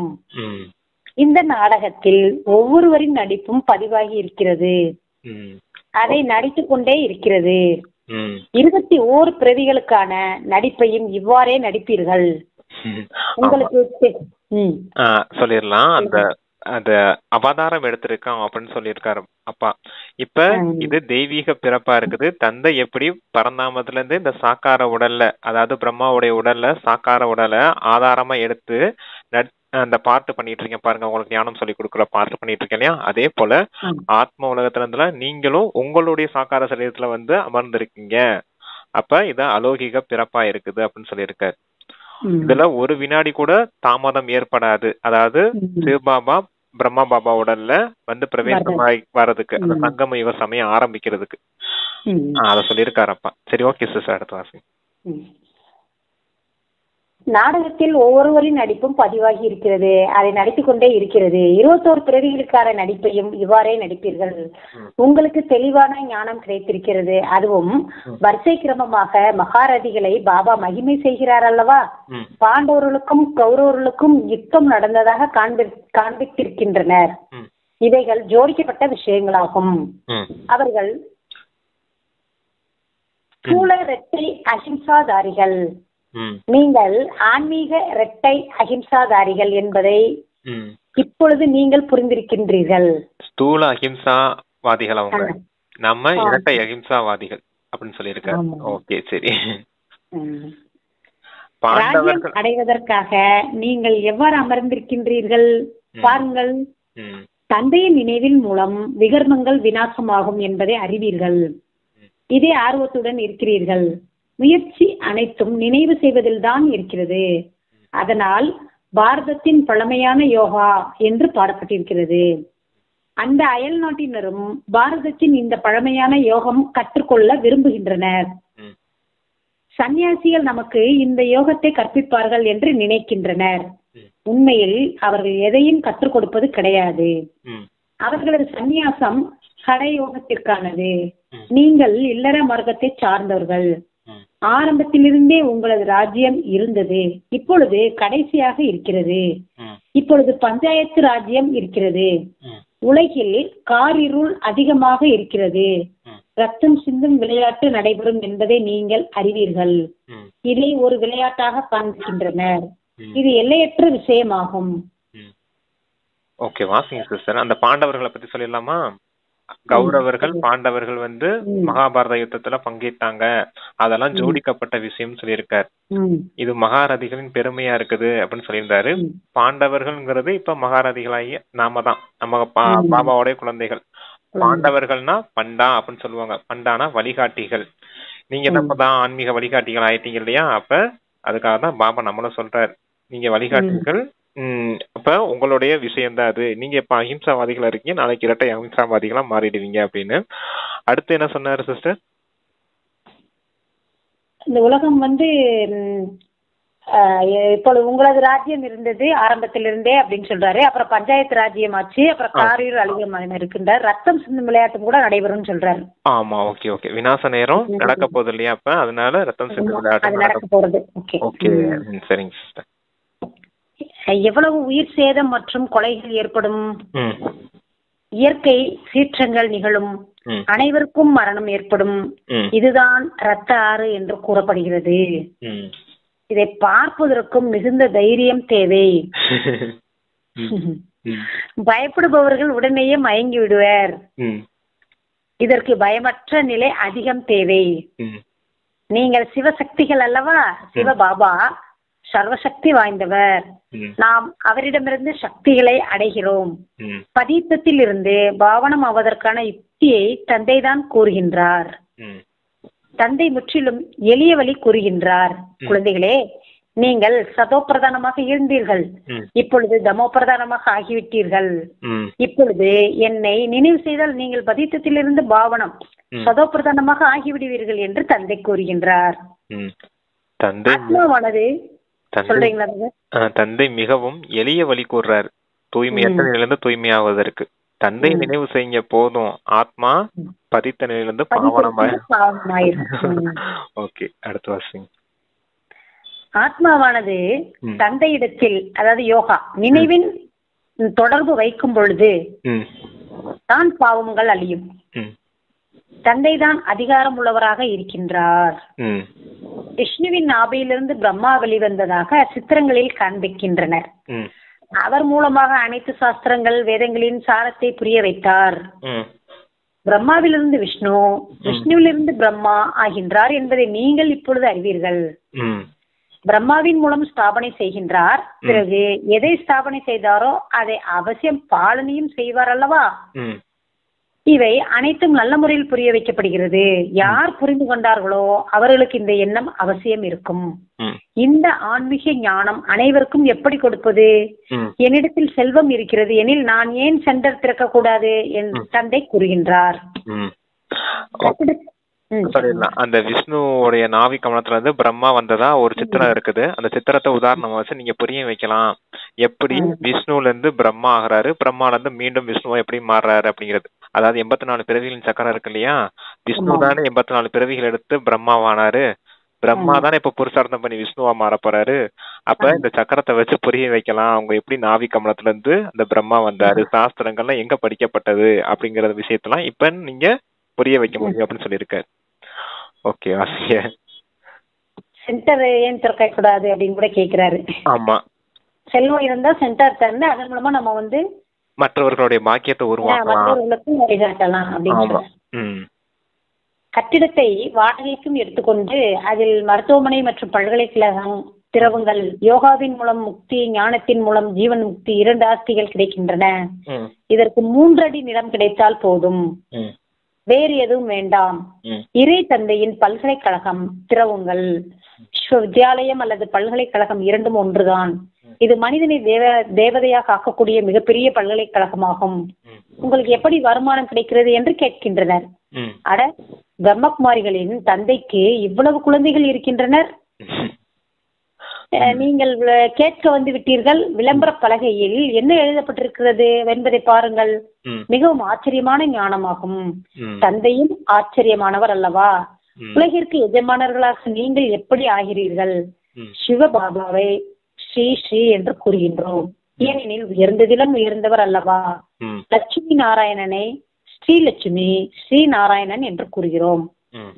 இந்த நாடகத்தில் ஒவ்வொருவரின் நடிப்பும் பதிவாகி இருக்கிறது. அதை நடித்துக் கொண்டே இருக்கிறது. 21 பிரதிகளுக்கான நடிப்பையும் இவ்வாறே நடிப்பீர்கள். உங்களுக்கு சொல்லிடலாம். அந்த அவதாரம் எடுத்திருக்கான் அப்படின்னு சொல்லியிருக்காரு அப்பா. இப்ப இது தெய்வீக பிறப்பா இருக்குது. தந்தை எப்படி பரந்தாமத்துல இருந்து இந்த சாக்கார உடல்ல, அதாவது பிரம்மாவுடைய உடல்ல சாக்கார உடலை ஆதாரமா எடுத்து அந்த பாட்டு பண்ணிட்டு இருக்கேன் பாருங்க, உங்களுக்கு ஞானம் சொல்லி கொடுக்குற பாட்டு பண்ணிட்டு இருக்கேன் இல்லையா, அதே போல ஆத்ம உலகத்துல இருந்துல நீங்களும் உங்களுடைய சாக்கார சரீரத்துல அமர்ந்திருக்கீங்க. அப்ப இது அலௌகிக பிறப்பா இருக்குது அப்படின்னு சொல்லியிருக்காரு. இதுல ஒரு வினாடி கூட தாமதம் ஏற்படாது. அதாவது சிவபாபா பிரம்மா பாபா உடல்ல பிரவேசமாய் வர்றதுக்கு, அந்த சங்கம யுக சமயம் ஆரம்பிக்கிறதுக்கு அத சொல்லியிருக்காரப்பா. சரி, ஓகே சிஸ்டர், அடுத்த வாசி. நாடகத்தில் ஒவ்வொருவரின் நடிப்பும் பதிவாகி இருக்கிறது. அதை நடித்துக் கொண்டே இருக்கிறது. 21 பிறவிகளுக்கான நடிப்பையும் இவ்வாறே நடிப்பீர்கள். உங்களுக்கு தெளிவான ஞானம் கிடைத்திருக்கிறது. அதுவும் வரிசை கிரமமாக மகாரதிகளை பாபா மகிமை செய்கிறார் அல்லவா. பாண்டவர்களுக்கும் கௌரவர்களுக்கும் யுத்தம் நடந்ததாக காண்பித்திருக்கின்றனர். இவைகள் ஜோடிக்கப்பட்ட விஷயங்களாகும். அவர்கள் ஸ்தூல இரட்டை அஹிம்சாதாரிகள். நீங்கள் ஆன்மீக இரட்டை அஹிம்சாதாரிகள் என்பதை இப்பொழுது நீங்கள் புரிந்திருக்கின்றீர்கள். ஸ்தூல அஹிம்சாவாதிகள் அவங்க, நம்ம இரட்டை அஹிம்சாவாதிகள் அப்படின்னு சொல்லியிருக்காரு. ஓகே, சரி. ராஜ்யம் அடைவதற்காக நீங்கள் எவ்வாறு அமர்ந்திருக்கின்றீர்கள் பாருங்கள். தந்தையின் நினைவின் மூலம் விகர்மங்கள் விநாசமாகும் என்பதை அறிவீர்கள். இதே ஆர்வத்துடன் இருக்கிறீர்கள். முயற்சி அனைத்தும் நினைவு செய்வதில் தான் இருக்கிறது. அதனால் பாரதத்தின் பழமையான யோகா என்று பாடப்பட்டிருக்கிறது. அந்த அயல் நாட்டினரும் பாரதத்தின் இந்த பழமையான யோகம் கற்றுக்கொள்ள விரும்புகின்றனர். சன்னியாசிகள் நமக்கு இந்த யோகத்தை கற்பிப்பார்கள் என்று நினைக்கின்றனர். உண்மையில் அவர்கள் எதையும் கற்றுக் கொடுப்பது கிடையாது. அவர்களது சந்நியாசம் கடயோகத்திற்கானது. நீங்கள் இல்லற மார்க்கத்தை சார்ந்தவர்கள். ஆரம்பத்திலிருந்தே உங்களது ராஜ்யம் இருந்தது. இப்பொழுது கடைசியாக இருக்கிறது. இப்பொழுது பஞ்சாயத்து ராஜ்யம் இருக்கிறது. உலகில் காரிருள் அதிகமாக இருக்கிறது. ரத்தம் சிந்தும் விளையாட்டு நடைபெறும் என்பதை நீங்கள் அறிவீர்கள். இதை ஒரு விளையாட்டாக காண்கின்றனர். இது எல்லையற்ற விஷயமாகும். ஓகே, வாசிங்க சிஸ்டர். அந்த பாண்டவர்களை பத்தி சொல்லிடலாமா? கௌரவர்கள் பாண்டவர்கள் மகாபாரத யுத்தத்துல பங்கேற்றாங்க. அதெல்லாம் ஜோடிக்கப்பட்ட விஷயம் சொல்லியிருக்காரு. இது மகாரதிகளின் பெருமையா இருக்குது அப்படின்னு சொல்லியிருந்தாரு. பாண்டவர்கள்ங்கிறது இப்ப மகாரதிகளாகிய நாம தான், நம்ம பாபாவோடைய குழந்தைகள். பாண்டவர்கள்னா பண்டா அப்படின்னு சொல்லுவாங்க. பண்டானா வழிகாட்டிகள். நீங்க தான் ஆன்மீக வழிகாட்டிகள் ஆயிட்டீங்க இல்லையா? அப்ப அதுக்காக தான் பாபா நம்மளும் சொல்றாரு, நீங்க வழிகாட்டுங்கள். அப்ப உங்களுடைய விஷயம் தான் அது. நீங்க இப்ப அஹிம்சாவாதிகளா இருக்கீங்க, நாளைக்கு இரட்டை அஹிம்சாவாதிகளா மாறிடுவீங்க அப்படின்னு. அடுத்து என்ன சொன்னாரு சிஸ்டர்? இந்த உலகம் வந்து இப்பொழுது உங்களது ராஜ்யம் இருந்தது ஆரம்பத்திலிருந்தே அப்படின்னு சொல்றாரு. அப்புறம் பஞ்சாயத்து ராஜ்யம் ஆச்சு, அப்புறம் காரியூர் அழிவு இருக்கின்றார், ரத்தம் சிந்தும் விளையாட்டும் கூட நடைபெறும் சொல்றாரு. ஆமா, ஓகே ஓகே. விநாச நேரம் நடக்க போகுது இல்லையா? அப்ப அதனால ரத்தம் சிந்தும் விளையாட்டு நடக்க போறது. ஓகே, சரிங்க சிஸ்டர். எவ்வளவு உயிர் சேதம் மற்றும் கொலைகள் ஏற்படும், இயற்கை சீற்றங்கள் நிகழும், அனைவருக்கும் மரணம் ஏற்படும், இதுதான் இரத்த ஆறு என்று கூறப்படுகிறது. இதை பார்ப்பதற்கும் மிகுந்த தைரியம் தேவை. பயப்படுபவர்கள் உடனேயே மயங்கி விடுவர். இதற்கு பயமற்ற நிலை அதிகம் தேவை. நீங்கள் சிவசக்திகள் அல்லவா? சிவபாபா சர்வசக்தி வாய்ந்தவர். நாம் அவரிடமிருந்து சக்திகளை அடைகிறோம். பதீத்தத்தில் இருந்து பாவனம் ஆவதற்கான யுக்தியை தந்தைதான் கூறுகின்றார். தந்தை முற்றிலும் எளிய வழி கூறுகின்றார். குழந்தைகளே, நீங்கள் சதோ பிரதானமாக இருந்தீர்கள், இப்பொழுது தமோ பிரதானமாக ஆகிவிட்டீர்கள். இப்பொழுது என்னை நினைவு செய்தால் நீங்கள் பதீத்தத்திலிருந்து பாவனம் சதோ பிரதானமாக ஆகிவிடுவீர்கள் என்று தந்தை கூறுகின்றார். ஆத்மாவானது தந்தை மிகவும் எளிய வழி கூறுறார் தூய்மையற்ற நிலையிலிருந்து தூய்மையாவதற்கு. தந்தை நினைவு செய்ய போதும், ஆத்மா பதித்த நிலையிலிருந்து பாவனமாயிரும். ஓகே, அடுத்த வாசிங்க. ஆத்மாவானது தந்தையிடத்தில், அதாவது யோகா நினைவின் தொடர்பு வைக்கும் பொழுது தான் பாவங்கள் அழியும். தந்தைதான் அதிகாரம் உள்ளவராக இருக்கின்றார். விஷ்ணுவின் நாபியிலிருந்து பிரம்மா வெளிவந்ததாக சித்திரங்களில் காண்பிக்கின்றனர். அவர் மூலமாக அனைத்து சாஸ்திரங்கள் வேதங்களின் சாரத்தை புரிய வைத்தார். பிரம்மாவிலிருந்து விஷ்ணு, விஷ்ணுவிலிருந்து பிரம்மா ஆகின்றார் என்பதை நீங்கள் இப்பொழுது அறிவீர்கள். பிரம்மாவின் மூலம் ஸ்தாபனை செய்கின்றார். பிறகு எதை ஸ்தாபனை செய்தாரோ அதை அவசியம் பாலனையும் செய்வார் அல்லவா? இவை அனைத்தும் நல்ல முறையில் புரிய வைக்கப்படுகிறது. யார் புரிந்து கொண்டார்களோ அவர்களுக்கு இந்த எண்ணம் அவசியம் இருக்கும். இந்த ஆன்மீக ஞானம் அனைவருக்கும் எப்படி கொடுப்பது? என்னிடத்தில் செல்வம் இருக்கிறது எனில் நான் ஏன் சென்டர் திறக்க கூடாது என்று தந்தை கூறுகின்றார். அந்த விஷ்ணுவோடைய நாவி கமலத்துல இருந்து பிரம்மா வந்ததா ஒரு சித்திரம் இருக்குது. அந்த சித்திரத்தை உதாரணமா வச்சு நீங்க புரிய வைக்கலாம், எப்படி விஷ்ணுல இருந்து பிரம்மா ஆகிறாரு, பிரம்மால இருந்து மீண்டும் விஷ்ணுவா எப்படி மாறுறாரு அப்படிங்கிறது. அதாவது 84 பிறவிகளின் சக்கரம் இருக்கு இல்லையா? விஷ்ணு தானே 84 பிறவிகள் எடுத்து பிரம்மாவானாரு. பிரம்மா தானே இப்ப புருஷார்த்தம் பண்ணி விஷ்ணுவா மாற போறாரு. அப்ப இந்த சக்கரத்தை வச்சு புரிய வைக்கலாம், அவங்க எப்படி நாவி கமலத்துல இருந்து அந்த பிரம்மா வந்தாரு, சாஸ்திரங்கள்லாம் எங்க படிக்கப்பட்டது அப்படிங்கற விஷயத்தெல்லாம் இப்ப நீங்க புரிய வைக்க முடியும் அப்படின்னு சொல்லியிருக்காரு. ஓகே, வாசிங்க. சென்டர் ஏன் திறக்க கூடாது அப்படின்னு கூட கேக்குறாரு. ஆமா, செல்வம் இருந்தா சென்டர் திறந்து அதன் மூலமா நம்ம வந்து மற்றவர்களுடைய பாக்கியத்தை மற்றவர்களுக்கும் வழிகாட்டலாம் அப்படின்னு. கட்டிடத்தை வாடகைக்கும் எடுத்துக்கொண்டு அதில் மருத்துவமனை மற்றும் பல்கலைக்கழகம் திறவுங்கள். யோகாவின் மூலம் முக்தி, ஞானத்தின் மூலம் ஜீவன் முக்தி, 2 ஆஸ்திகள் கிடைக்கின்றன. இதற்கு 3 அடி நிலம் கிடைத்தால் போதும், வேறு எதுவும் வேண்டாம். இறை தந்தையின் பல்கலைக்கழகம் திறவுங்கள். விஸ்வவித்யாலயம் அல்லது பல்கலைக்கழகம் இரண்டும் ஒன்றுதான். இது மனிதனை தேவதையாக ஆக்கக்கூடிய மிகப்பெரிய பல்கலைக்கழகமாகும். உங்களுக்கு எப்படி வருமானம் கிடைக்கிறது என்று கேட்கின்றனர். அட, பிரம்மகுமாரிகளின் தந்தைக்கு இவ்வளவு குழந்தைகள் இருக்கின்றனர், நீங்கள் கேட்க வந்து விட்டீர்கள். விளம்பர பலகையில் என்ன எழுதப்பட்டிருக்கிறது என்பதை பாருங்கள். மிகவும் ஆச்சரியமான ஞானமாகும். தந்தையும் ஆச்சரியமானவர் அல்லவா? உலகிற்கு எஜமானர்களாக நீங்கள் எப்படி ஆகிறீர்கள்? சிவபாபாவை ஸ்ரீ ஸ்ரீ என்று கூறுகின்றோம், ஏனெனில் உயர்ந்ததிலும் உயர்ந்தவர் அல்லவா? லட்சுமி நாராயணனை ஸ்ரீலட்சுமி, ஸ்ரீ நாராயணன் என்று கூறுகிறோம்.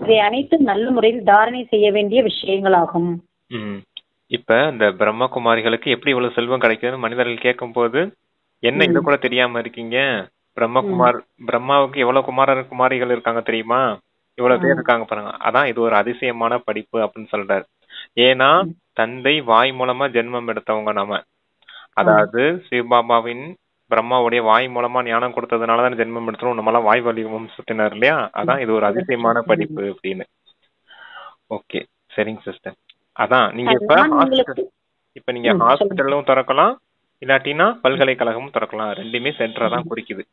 இதை அனைத்தும் நல்ல முறையில் தாரணை செய்ய வேண்டிய விஷயங்களாகும். இப்ப இந்த பிரம்மகுமாரிகளுக்கு எப்படி இவ்வளவு செல்வம் கிடைக்குதுன்னு மனிதர்கள் கேட்கும் போது, என்ன இன்னும் கூட தெரியாம இருக்கீங்க? பிரம்மாவுக்கு எவ்வளவு குமாரிகள் இருக்காங்க தெரியுமா? இவ்வளவு பேர் இருக்காங்க பாருங்க. அதான் இது ஒரு அதிசயமான படிப்பு அப்படின்னு சொல்றாரு. ஏன்னா தந்தை வாய் மூலமா ஜென்மம் எடுத்தவங்க நம்ம. அதாவது சிவபாபாவின் பிரம்மாவுடைய வாய் மூலமா ஞானம் கொடுத்ததுனாலதான் ஜென்மம் எடுத்தோம். நம்மளாம் வாய் வழி வம்சத்தினர் இல்லையா? அதான் இது ஒரு அதிசயமான படிப்பு அப்படின்னு. ஓகே, சரிங்க சிஸ்டர். அதான் நீங்க இப்ப இப்ப நீங்க ஹாஸ்பிட்டலும் திறக்கலாம், இல்லாட்டினா பல்கலைக்கழகமும் திறக்கலாம். ரெண்டுமே சென்டரை தான் குறிக்குது.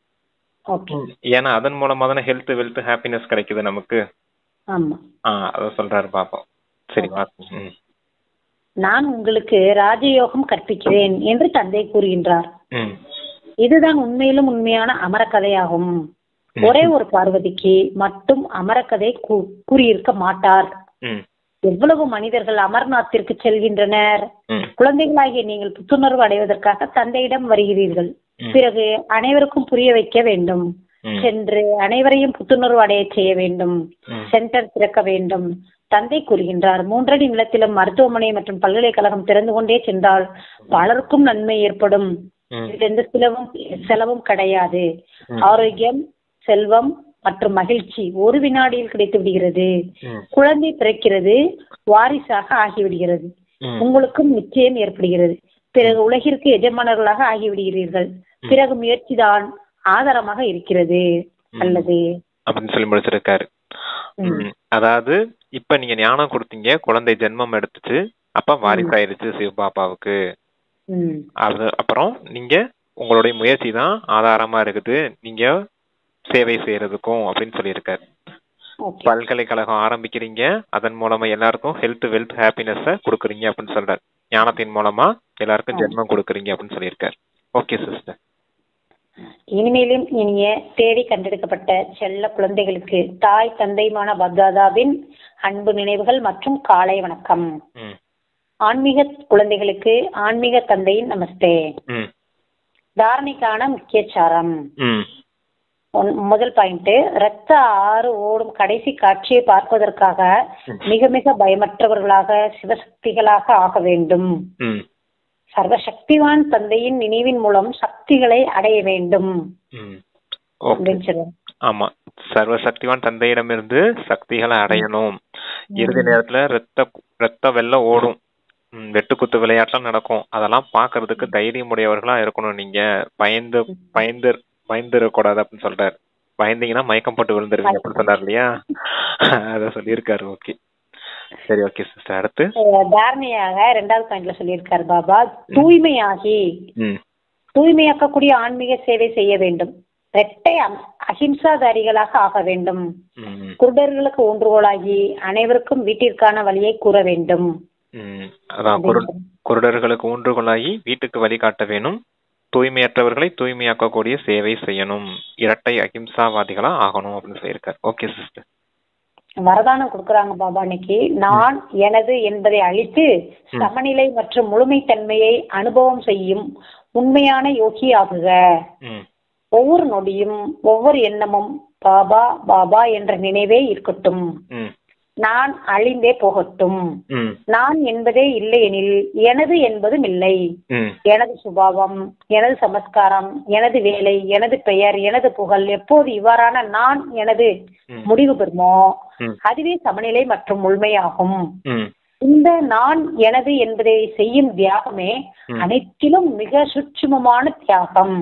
ஏன்னா அதன் மூலமா தானே ஹெல்த், வெல்த், ஹாப்பினஸ் கிடைக்குது நமக்கு. அத சொல்றாரு பாப்போம். சரி, நான் உங்களுக்கு ராஜயோகம் கற்பிக்கிறேன் என்று தந்தை கூறுகின்றார். இதுதான் உண்மையிலும் உண்மையான அமரக்கதையாகும். ஒரே ஒரு பார்வதிக்கு மட்டும் அமரக்கதை கூறியிருக்க மாட்டார். எவ்வளவு மனிதர்கள் அமர்நாத்திற்கு செல்கின்றனர். குழந்தைகளாகிய நீங்கள் புத்துணர்வு அடைவதற்காக தந்தையிடம் வருகிறீர்கள். பிறகு அனைவருக்கும் புரிய வைக்க வேண்டும். சென்று அனைவரையும் புத்துணர்வு அடைய செய்ய வேண்டும். சென்டர் திறக்க வேண்டும். தந்தை கூறுகின்றார், 3 அடி நிலத்திலும் மருத்துவமனை மற்றும் பல்கலைக்கழகம் திறந்து கொண்டே சென்றால் பலருக்கும் நன்மை ஏற்படும். எந்த செலவும் கிடையாது. ஆரோக்கியம், செல்வம் மற்றும் மகிழ்ச்சி ஒரு வினாடியில் கிடைத்து விடுகிறது. குழந்தை பிறக்கிறது, வாரிசாக ஆகிவிடுகிறது. உங்களுக்கும் நிச்சயம் ஏற்படுகிறது. பிறகு உலகிற்கு எஜமானர்களாக ஆகிவிடுகிறீர்கள். பிறகு முயற்சிதான் ஆதாரமாக இருக்கிறது. அல்லது அப்படின்னு சொல்லி முடிச்சிருக்காரு. அதாவது இப்ப நீங்க ஞானம் கொடுத்தீங்க, குழந்தை ஜென்மம் எடுத்துச்சு, அப்ப வாரிசாயிருச்சு சிவபாபாவுக்கு. அப்புறம் நீங்க உங்களுடைய முயற்சி தான் ஆதாரமா இருக்குது நீங்க சேவை செய்யறதுக்கும் அப்படின்னு சொல்லியிருக்காரு. பல்கலைக்கழகம் ஆரம்பிக்கிறீங்க, அதன் மூலமா எல்லாருக்கும் ஹெல்த், வெல்த், ஹாப்பினஸ் கொடுக்குறீங்க அப்படின்னு சொல்றாரு. ஞானத்தின் மூலமா எல்லாருக்கும் ஜென்மம் கொடுக்குறீங்க அப்படின்னு சொல்லியிருக்காரு. Okay sister. இனிமேலும் இனிய தேடி கண்டெடுக்கப்பட்ட செல்ல குழந்தைகளுக்கு தாய் தந்தைமான பத்தாதாவின் அன்பு நினைவுகள் மற்றும் காலை வணக்கம். ஆன்மீக குழந்தைகளுக்கு ஆன்மீக தந்தையின் நமஸ்தே. தாரணைக்கான முக்கிய சாரம். முதல் பாயிண்ட், ரத்த ஆறு ஓடும் கடைசி காட்சியை பார்ப்பதற்காக மிக மிக பயமற்றவர்களாக சிவசக்திகளாக ஆக வேண்டும். சர்வசக்திவான் தந்தையின் நினைவின் மூலம் சக்திகளை அடைய வேண்டும். ஆமா, சர்வசக்திவான் தந்தையிடமிருந்து சக்திகளை அடையணும். இறுதி நேரத்துல ரத்த வெள்ளம் ஓடும், வெட்டுக்குத்து விளையாட்டுலாம் நடக்கும். அதெல்லாம் பாக்குறதுக்கு தைரியம் உடையவர்களா இருக்கணும். நீங்க பயந்துடக்கூடாது அப்படின்னு சொல்றாரு. பயந்தீங்கன்னா மயக்கம் போட்டு விழுந்துருவீங்க அப்படின்னு சொன்னார் இல்லையா, அத சொல்லியிருக்காரு. ஓகே, சரி, ஓகே சிஸ்டர். அடுத்து தாரணையாக 2வது பாயிண்ட்ல சொல்லியிருக்காரு பாபா, தூய்மையாக்கக்கூடிய ஆன்மீக சேவை செய்ய வேண்டும். இரட்டை அஹிம்சாதாரிகளாக ஆக வேண்டும். குருடர்களுக்கு ஊன்றுகோலாகி அனைவருக்கும் வீட்டிற்கான வழியை கூற வேண்டும். அதான் குருடர்களுக்கு ஊன்றுகோலாகி வீட்டுக்கு வழி காட்ட வேணும். தூய்மையற்றவர்களை தூய்மையாக்கக்கூடிய சேவை செய்யணும். இரட்டை அஹிம்சாவாதிகளா ஆகணும் அப்படின்னு சொல்லியிருக்காரு. Okay sister. வரதானம் கொடுக்கறாங்க பாபா இன்னைக்கு. நான் எனது என்பதை அழித்து சமநிலை மற்றும் முழுமைத்தன்மையை அனுபவம் செய்யும் உண்மையான யோகி ஆகுக. ஒவ்வொரு நொடியும் ஒவ்வொரு எண்ணமும் பாபா பாபா என்ற நினைவே இருக்கட்டும். நான் அழிந்தே போகட்டும். நான் என்பதே இல்லை எனில் எனது என்பதும் இல்லை. எனது சுபாவம், எனது சமஸ்காரம், எனது வேலை, எனது பெயர், எனது புகழ் எப்போது இவ்வாறான நான் எனது முடிவு பெறுமோ அதுவே சமநிலை மற்றும் முழுமையாகும். இந்த நான் எனது என்பதை செய்யும் தியாகமே அனைத்திலும் மிக சூட்சுமமான தியாகம்.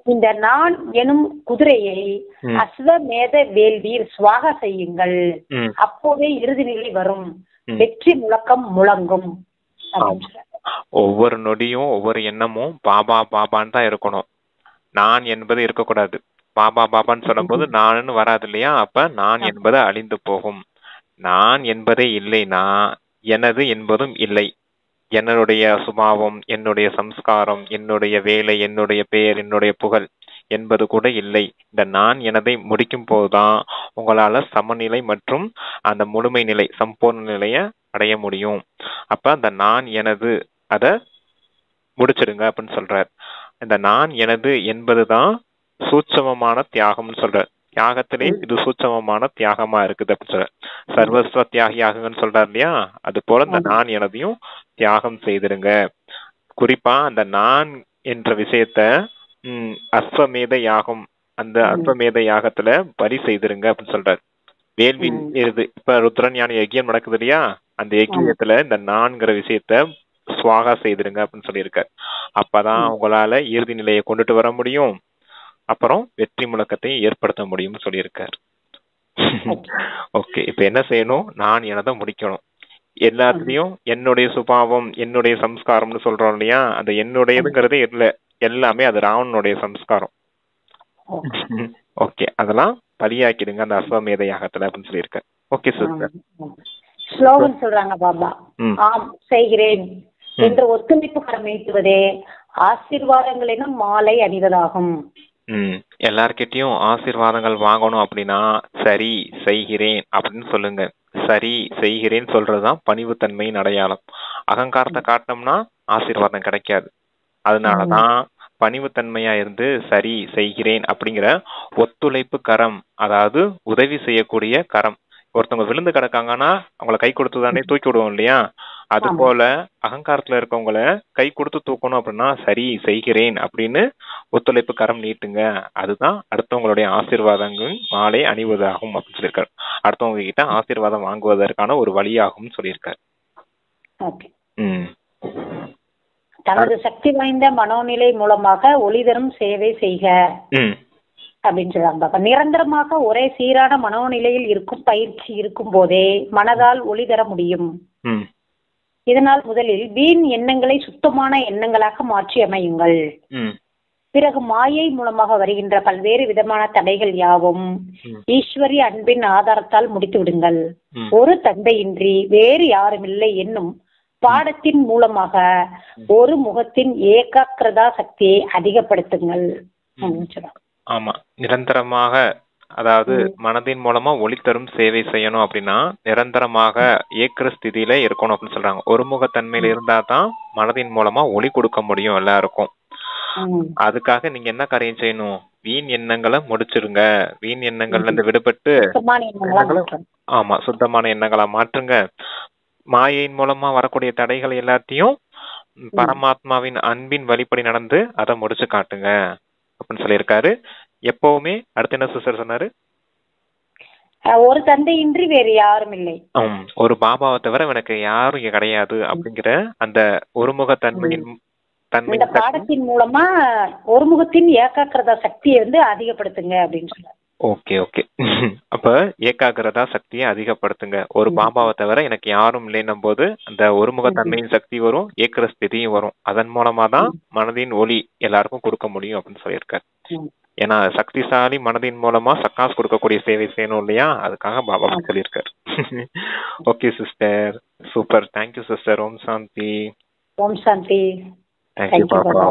இந்த நான் எனும் குதிரையை அஸ்வமேத வேள்வியில் சுவாக செய்யுங்கள். அப்போதே இறுதி நிலை வரும், வெற்றி முழக்கம் முழங்கும். ஒவ்வொரு நொடியும் ஒவ்வொரு எண்ணமும் பாபா பாபான்னு தான் இருக்கணும். நான் என்பது இருக்கக்கூடாது. பாபா பாபான்னு சொல்லும் போது நான்னு வராது இல்லையா, அப்ப நான் என்பது அழிந்து போகும். நான் என்பதே இல்லைனா எனது என்பதும் இல்லை. என்னுடைய சுபாவம், என்னுடைய சம்ஸ்காரம், என்னுடைய வேலை, என்னுடைய பெயர், என்னுடைய புகழ் என்பது கூட இல்லை. இந்த நான் எனதை முடிக்கும் போதுதான் உங்களால சமநிலை மற்றும் அந்த முழுமை நிலை, சம்பூர்ண நிலைய அடைய முடியும். அப்ப அந்த நான் எனது அத முடிச்சிடுங்க அப்படின்னு சொல்றார். இந்த நான் எனது என்பதுதான் சூட்சமமான தியாகம்னு சொல்றார். தியாகத்திலே இது சூட்சமமான தியாகமா இருக்குது அப்படின்னு சொல்ற. சர்வஸ்வ தியாகியாகுங்கன்னு சொல்றாரு இல்லையா, அது போல இந்த நான் எனதையும் தியாகம் செய்திருங்க. குறிப்பா அந்த நான் என்ற விஷயத்த அஸ்வமேத யாகம், அந்த அஸ்வமேத யாகத்துல பலி செய்திருங்க அப்படின்னு சொல்றாரு. வேள்வி இது இப்ப ருத்ரன் ஞான யஜ்யம் நடக்குது இல்லையா, அந்த யஜ்யத்துல இந்த நான்கிற விஷயத்த சுவாகா செய்திருங்க அப்படின்னு சொல்லியிருக்காரு. அப்பதான் உங்களால இறுதி நிலையை கொண்டுட்டு வர முடியும், அப்புறம் வெற்றி முழக்கத்தை ஏற்படுத்த முடியும்னு சொல்லியிருக்காரு. ஓகே, இப்ப என்ன செய்யணும், நான் எனதை முடிக்கணும். எல்லாத்துலயும் என்னுடைய சுபாவம், என்னுடைய சம்ஸ்காரம்னு சொல்றோம் இல்லையா, அந்த என்னுடையதுங்கிறது எல்லாமே அது ராவணனுடைய சம்ஸ்காரம். ஓகே, அதெல்லாம் பலியாக்கிடுங்க அந்த அஸ்வமேத யாகத்துல அப்படின்னு சொல்லியிருக்காரு. Okay sister. ஸ்லோகன் சொல்றாங்க பாபா. ஆம் செய்கிறேன் என்ற ஒத்துழைப்பு கரம் நீட்டுவதே ஆசீர்வாதங்களினும் மாலை அணிவதாகும். எல்லார்கிட்டயும் ஆசீர்வாதங்கள் வாங்கணும் அப்படின்னா சரி செய்கிறேன் அப்படின்னு சொல்லுங்க. சரி செய்கிறேன் சொல்றதுதான் பணிவுத்தன்மையின் அடையாளம். அகங்காரத்தை காட்டினோம்னா ஆசீர்வாதம் கிடைக்காது. அதனாலதான் பணிவுத்தன்மையா இருந்து சரி செய்கிறேன் அப்படிங்கிற ஒத்துழைப்பு கரம், அதாவது உதவி செய்யக்கூடிய கரம். ஒருத்தவங்க விழுந்து கிடக்காங்கன்னா அவங்கள கை கொடுத்து தானே தூக்கி விடுவோம் இல்லையா, அது போல அகங்காரத்துல இருக்கவங்கள கை கொடுத்து தூக்கணும் அப்படின்னா சரி செய்கிறேன் அப்படின்னு ஒத்துழைப்பு கரம் நீட்டுங்க. அதுதான் அடுத்தவங்களுடைய ஆசீர்வாதங்கள் மாலை அணிவதாகும் அப்படின்னு சொல்லியிருக்காரு. அடுத்தவங்க கிட்ட ஆசீர்வாதம் வாங்குவதற்கான ஒரு வழியாகும் சொல்லியிருக்காரு. தனது சக்தி வாய்ந்த மனோநிலை மூலமாக ஒளிதரும் சேவை செய்க அப்படின்னு சொல்றாங்க. நிரந்தரமாக ஒரே சீரான மனோநிலையில் இருக்கும் பயிற்சி இருக்கும் போதே மனதால் ஒளி தர முடியும். இதனால் முதலில் வீண் எண்ணங்களை சுத்தமான எண்ணங்களாக மாற்றி அமையுங்கள். பிறகு மாயை மூலமாக வருகின்ற பல்வேறு விதமான தடைகள் யாவும் ஈஸ்வரிய அன்பின் ஆதாரத்தால் முடித்து விடுங்கள். ஒரு தந்தையின்றி வேறு யாருமில்லை என்னும் பாடத்தின் மூலமாக ஒரு முகத்தின் ஏகாக்கிரதா சக்தியை அதிகப்படுத்துங்கள். ஆமா, நிரந்தரமாக, அதாவது மனதின் மூலமா ஒளி தரும் சேவை செய்யணும் அப்படின்னா நிரந்தரமாக ஏக்கிர ஸ்திதியில இருக்கணும் அப்படின்னு சொல்றாங்க. ஒருமுகத்தன்மையில இருந்தா தான் மனதின் மூலமா ஒளி கொடுக்க முடியும் எல்லாருக்கும். அதுக்காக நீங்க என்ன காரியம் செய்யணும்? வீண் எண்ணங்களை முடிச்சிருங்க. வீண் எண்ணங்கள்ல இருந்து விடுபட்டு ஆமா சுத்தமான எண்ணங்களா மாற்றுங்க. மாயையின் மூலமா வரக்கூடிய தடைகள் எல்லாத்தையும் பரமாத்மாவின் அன்பின் வழிப்படி நடந்து அதை முடிச்சு காட்டுங்க அப்படின்னு சொல்லியிருக்காரு. எப்பவுமே அடுத்து என்ன சிஸ்டர் சொன்னாரு? ஒரு தந்தையின்றி வேறு யாரும் இல்லை. ஒரு பாபாவை தவிர எனக்கு யாரும் இங்க கிடையாது அப்படிங்கிற அந்த ஒருமுகத்தன்மையின் பாடத்தின் மூலமா ஒருமுகத்தின் ஏகாக்கிரதா சக்தியை அதிகப்படுத்துங்க அப்படின்னு சொல்றாரு. Okay okay. அப்ப ஏகாகிரதா சக்தியை அதிகப்படுத்துங்க. ஒரு பாபாவை தவிர எனக்கு யாரும் இல்லைன்னும் போது அந்த ஒருமுகத்தன்மையின் சக்தி வரும், ஏக்கிர ஸ்திதியும் வரும். அதன் மூலமா தான் மனதின் ஒளி எல்லாருக்கும் கொடுக்க முடியும் அப்படின்னு சொல்லியிருக்காரு. ஏன்னா சக்திசாலி மனதின் மூலமா சக்காஸ் கொடுக்கக்கூடிய சேவை செய்யணும் இல்லையா, அதுக்காக பாபா சொல்லியிருக்காரு. Okay sister, super. Thank you sister. ஓம் சாந்தி. ஓம் சாந்தி. தேங்க்யூ பாபா.